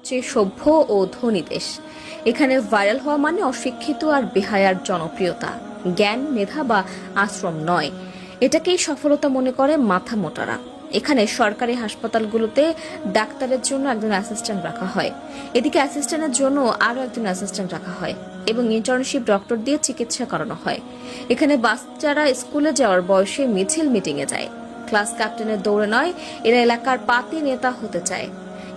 চেয়ে সভ্য ও ধনী দেশ। এখানে ভাইরাল হওয়া মানে অশিক্ষিত আর বেহায়ার জনপ্রিয়তা, জ্ঞান, মেধা বা আশ্রম নয়। এটাকেই সফলতা মনে করে মাথা মোটারা। এখানে সরকারি হাসপাতালগুলোতে ডাক্তারের জন্য একজন অ্যাসিস্ট্যান্ট রাখা হয়, এদিকে অ্যাসিস্ট্যান্টের জন্য আরো একজন অ্যাসিস্ট্যান্ট রাখা হয় এবং ইন্টার্নশিপ ডক্টর দিয়ে চিকিৎসা করানো হয়। এখানে বাচ্চারা স্কুলে যাওয়ার বয়সে মিছিল মিটিংয়ে যায়, ক্লাস ক্যাপ্টেনের দৌড়ে নয়, এরা এলাকার পাতি নেতা হতে চায়।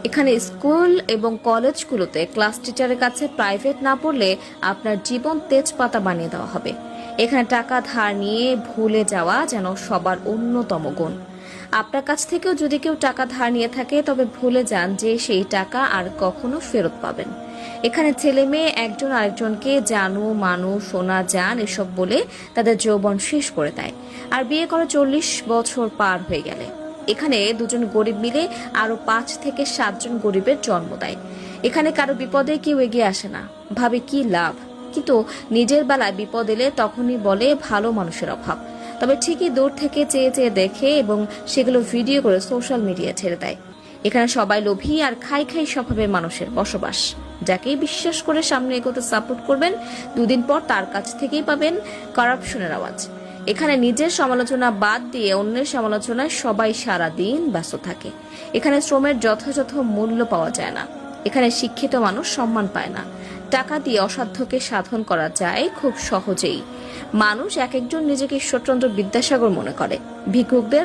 এখানে স্কুল এবং কলেজগুলোতে ক্লাস টিচারের কাছে প্রাইভেট না পড়লে আপনার জীবন তেজপাতা বানিয়ে দেওয়া হবে। এখানে টাকা ধার নিয়ে ভুলে যাওয়া যেন সবার অন্যতম গুণ। আপনার কাছ থেকেও যদি কেউ টাকা ধার নিয়ে থাকে তবে ভুলে যান যে সেই টাকা আর কখনো ফেরত পাবেন। এখানে ছেলে মেয়ে একজন আরেকজনকে জানু মানু সোনা জান এসব বলে তাদের যৌবন শেষ করে দেয়, আর বিয়ে করে 40 বছর পার হয়ে গেলে এখানে দুজন গরিব মিলে আরো 5 থেকে 7 জন গরিবের জন্ম দেয়। এখানে কারো বিপদে কেউ এগিয়ে আসে না, ভাবে কি লাভ, কিন্তু নিজের বেলায় বিপদ এলে তখনই বলে ভালো মানুষের অভাব। তবে ঠিকই দূর থেকে চেয়ে চেয়ে দেখে এবং সেগুলো ভিডিও করে সোশ্যাল মিডিয়া ছেড়ে দেয়। এখানে সবাই লোভী আর খাই খাই স্বভাবের মানুষের বসবাস। যাকেই বিশ্বাস করে সামনে এগোতে সাপোর্ট করবেন, দুদিন পর তার কাছ থেকেই পাবেন করাপশনের আওয়াজ। এখানে নিজের সমালোচনা বাদ দিয়ে অন্যের সমালোচনায় সবাই সারা দিন ব্যস্ত থাকে। এখানে শ্রমের যথাযথ মূল্য পাওয়া যায় না। এখানে শিক্ষিত মানুষ সম্মান পায় না। টাকা দিয়ে অসাধ্যকে সাধন করা যায় খুব সহজেই। মানুষ এক একজন নিজেকে ঈশ্বরচন্দ্র বিদ্যাসাগর মনে করে, ভিক্ষুকদের